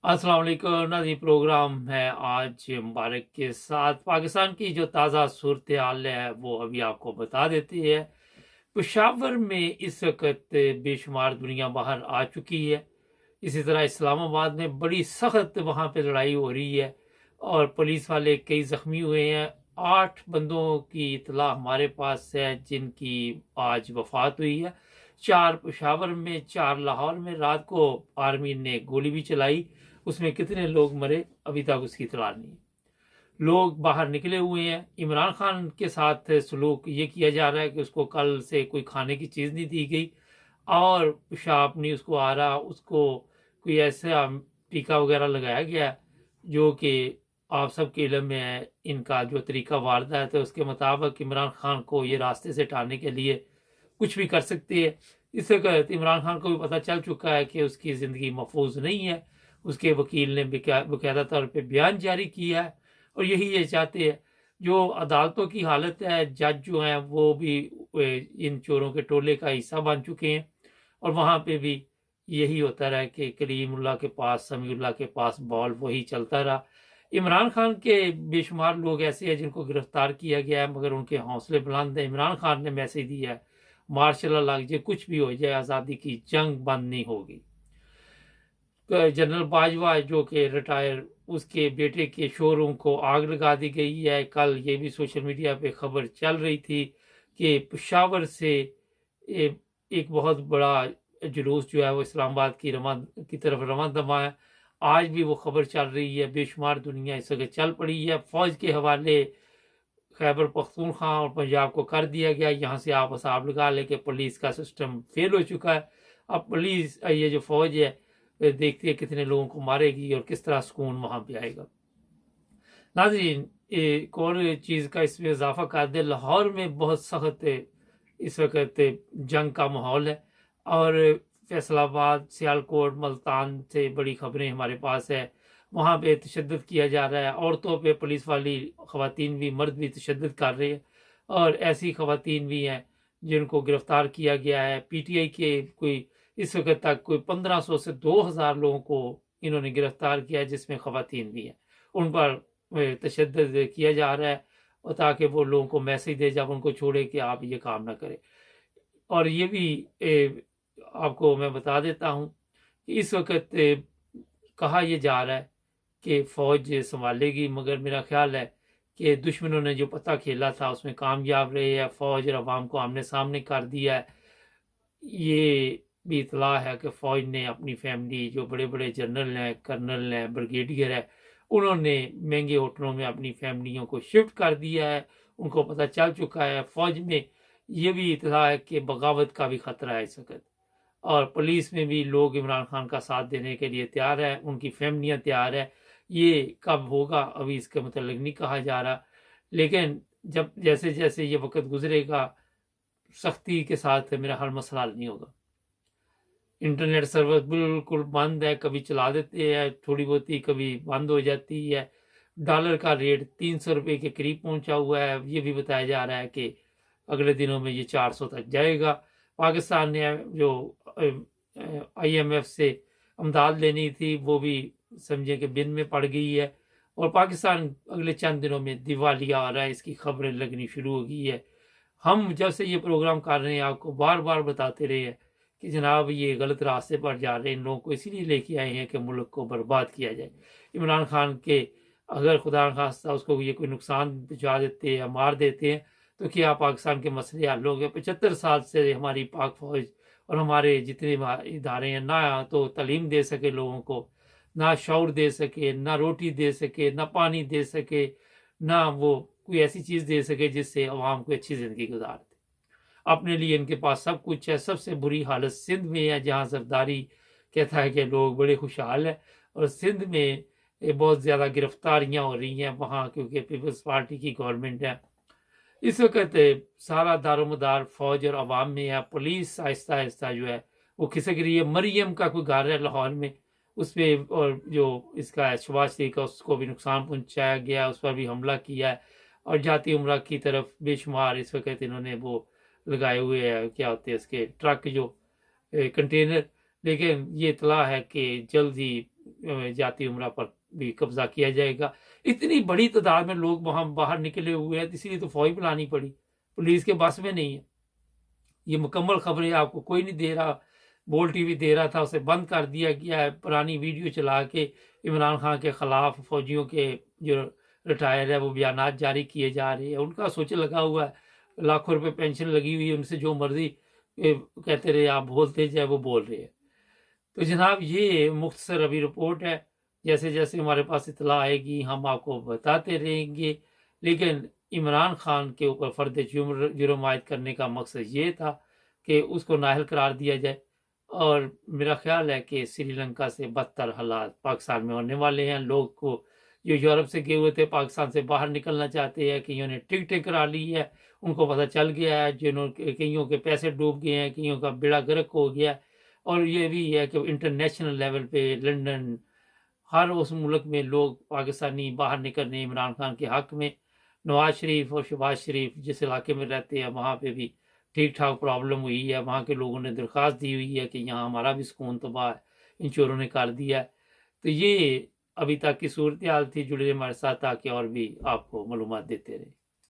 अस्सलाम वालेकुम नाज़रीन। प्रोग्राम है आज मुबारक के साथ पाकिस्तान की जो ताज़ा सूरत हाल है वो अभी आपको बता देती है। पेशावर में इस वक्त बेशुमार दुनिया बाहर आ चुकी है। इसी तरह इस्लामाबाद में बड़ी सख्त वहाँ पे लड़ाई हो रही है और पुलिस वाले कई ज़ख्मी हुए हैं। 8 बंदों की इतला हमारे पास है जिनकी आज वफात हुई है। 4 पेशावर में, 4 लाहौर में। रात को आर्मी ने गोली भी चलाई, उसमें कितने लोग मरे अभी तक उसकी इतला नहीं है। लोग बाहर निकले हुए हैं। इमरान खान के साथ सलूक ये किया जा रहा है कि उसको कल से कोई खाने की चीज़ नहीं दी गई और पेशाब नहीं उसको आ रहा, उसको कोई ऐसा टीका वगैरह लगाया गया जो कि आप सबके इल्म में है। इनका जो तरीका वारदात है उसके मुताबिक इमरान खान को ये रास्ते से हटाने के लिए कुछ भी कर सकती है। इससे इमरान खान को भी पता चल चुका है कि उसकी ज़िंदगी महफूज नहीं है। उसके वकील ने बाकायदा तौर पे बयान जारी किया है और यही ये चाहते हैं। जो अदालतों की हालत है, जज जो हैं वो भी इन चोरों के टोले का हिस्सा बन चुके हैं और वहाँ पे भी यही होता रहा कि करीमुल्लाह के पास, समीउल्लाह के पास बॉल वही चलता रहा। इमरान खान के बेशुमार लोग ऐसे हैं जिनको गिरफ्तार किया गया है मगर उनके हौसले बुलंद हैं। इमरान खान ने मैसेज दिया है, मार्शल लॉ लग जाए, कुछ भी हो जाए, आज़ादी की जंग बंद नहीं होगी। जनरल बाजवा जो कि रिटायर, उसके बेटे के शोरूम को आग लगा दी गई है। कल ये भी सोशल मीडिया पे खबर चल रही थी कि पेशावर से एक बहुत बड़ा जुलूस जो है वो इस्लामाबाद की तरफ रवाना दवा है। आज भी वो खबर चल रही है। बेशुमार दुनिया इस वक्त चल पड़ी है। फौज के हवाले खैबर पख्तूनख्वा और पंजाब को कर दिया गया। यहाँ से आप हिसाब लगा लें कि पुलिस का सिस्टम फेल हो चुका है। अब पुलिस, ये जो फौज है, देखती है कितने लोगों को मारेगी और किस तरह सुकून वहां पे आएगा। नाज़रीन, एक और चीज़ का इसमें इजाफा कर दे, लाहौर में बहुत सख्त इस वक्त जंग का माहौल है और फैसलाबाद, सियालकोट, मुल्तान से बड़ी खबरें हमारे पास है। वहाँ पे तशद्दुद किया जा रहा है। औरतों पे पुलिस वाली, खवातीन भी, मर्द भी तशद्दुद कर रहे हैं और ऐसी खवातीन भी हैं जिनको गिरफ्तार किया गया है। पीटीआई के कोई इस वक्त तक कोई 1500 से 2000 लोगों को इन्होंने गिरफ्तार किया है जिसमें खवातीन भी हैं। उन पर तशद्दुद किया जा रहा है और ताकि वो लोगों को मैसेज दे जब उनको छोड़े कि आप ये काम ना करें। और ये भी आपको मैं बता देता हूँ कि इस वक्त कहा यह जा रहा है कि फौज संभालेगी मगर मेरा ख्याल है कि दुश्मनों ने जो पता खेला था उसमें कामयाब रहे हैं। फौज और अवाम को आमने सामने कर दिया है। ये भी इतला है कि फौज ने अपनी फैमिली, जो बड़े बड़े जनरल हैं, कर्नल हैं, ब्रिगेडियर है, उन्होंने महंगे होटलों में अपनी फैमिलियों को शिफ्ट कर दिया है। उनको पता चल चुका है। फौज में ये भी इतला है कि बगावत का भी खतरा है इस वक्त और पुलिस में भी लोग इमरान खान का साथ देने के लिए तैयार है, उनकी फैमिलियां तैयार है। ये कब होगा अभी इसके मतलब नहीं कहा जा रहा, लेकिन जब जैसे जैसे ये वक्त गुजरेगा सख्ती के साथ मेरा हर मसला हल नहीं होगा। इंटरनेट सर्विस बिल्कुल बंद है, कभी चला देते हैं थोड़ी बहुत ही, कभी बंद हो जाती है। डॉलर का रेट 300 रुपये के करीब पहुंचा हुआ है। ये भी बताया जा रहा है कि अगले दिनों में ये 400 तक जाएगा। पाकिस्तान ने जो आईएमएफ से अमदाद लेनी थी वो भी समझे कि बिन में पड़ गई है और पाकिस्तान अगले चंद दिनों में दिवालिया आ रहा है, इसकी खबरें लगनी शुरू हो गई है। हम जब से ये प्रोग्राम कर रहे हैं आपको बार बार बताते रहे हैं कि जनाब ये गलत रास्ते पर जा रहे हैं। इन लोगों को इसीलिए लेके आए हैं कि मुल्क को बर्बाद किया जाए। इमरान खान के अगर खुदा न खास्ता उसको ये कोई नुकसान पहुँचा देते हैं या मार देते हैं तो क्या पाकिस्तान के मसले हल हो गए? 75 साल से हमारी पाक फौज और हमारे जितने इदारे हैं ना तो तालीम दे सके लोगों को, ना शौर दे सके, ना रोटी दे सके, ना पानी दे सके, ना वो कोई ऐसी चीज़ दे सके जिससे अवाम को अच्छी ज़िंदगी गुजार दे। अपने लिए इनके पास सब कुछ है। सबसे बुरी हालत सिंध में है जहाँ जरदारी कहता है कि लोग बड़े खुशहाल हैं और सिंध में बहुत ज़्यादा गिरफ्तारियाँ हो रही हैं वहाँ, क्योंकि पीपल्स पार्टी की गवर्नमेंट है। इस वक्त सारा दारोमदार फौज और अवाम में है। पुलिस आहिस्ता आहिस्ता जो है वो खिसक रही है। मरियम का कोई घर है लाहौर में, उस पर और जो इसका शहबाज शरीफ का उसको भी नुकसान पहुंचाया गया, उस पर भी हमला किया है और जाती उम्र की तरफ बेशुमार इस वक्त इन्होंने वो लगाए हुए हैं, क्या होते हैं इसके ट्रक जो कंटेनर। लेकिन ये इतला है कि जल्द ही जाती उम्रा पर भी कब्जा किया जाएगा। इतनी बड़ी तादाद में लोग वहाँ बाहर निकले हुए हैं, इसीलिए तो फौज बुलानी पड़ी, पुलिस के बस में नहीं है। ये मुकम्मल खबरें आपको कोई नहीं दे रहा। बोल टीवी दे रहा था, उसे बंद कर दिया गया है। पुरानी वीडियो चला के इमरान खान के खिलाफ फौजियों के जो रिटायर है वो बयान जारी किए जा रहे हैं। उनका सोच लगा हुआ है, लाखों रुपए पेंशन लगी हुई है, उनसे जो मर्जी कहते रहे, आप बोलते जाए, वो बोल रहे हैं। तो जनाब ये मुख्तसर अभी रिपोर्ट है, जैसे जैसे हमारे पास इतला आएगी हम आपको बताते रहेंगे। लेकिन इमरान खान के ऊपर फर्द जुर्म आयद करने का मकसद ये था कि उसको नाअहल करार दिया जाए। और मेरा ख्याल है कि श्रीलंका से बदतर हालात पाकिस्तान में होने वाले हैं। लोग को जो यूरोप से गए हुए थे, पाकिस्तान से बाहर निकलना चाहते हैं, कईयों ने टिकटें करा ली है, उनको पता चल गया है, जिन्होंने कईयों के पैसे डूब गए हैं, कईयों का बेड़ा गर्क हो गया है। और ये भी है कि इंटरनेशनल लेवल पे लंदन, हर उस मुल्क में लोग पाकिस्तानी बाहर निकल रहे हैं इमरान खान के हक में। नवाज शरीफ और शहबाज शरीफ जिस इलाके में रहते हैं वहाँ पे भी ठीक ठाक प्रॉब्लम हुई है। वहाँ के लोगों ने दरख्वास्त दी हुई है कि यहाँ हमारा भी सुकून तबाह है, इन चोरों ने कर दिया है। तो ये अभी तक की सूरत हाल थी। जुड़े हमारे साथ, ताकि और भी आपको मालूमात देते रहे।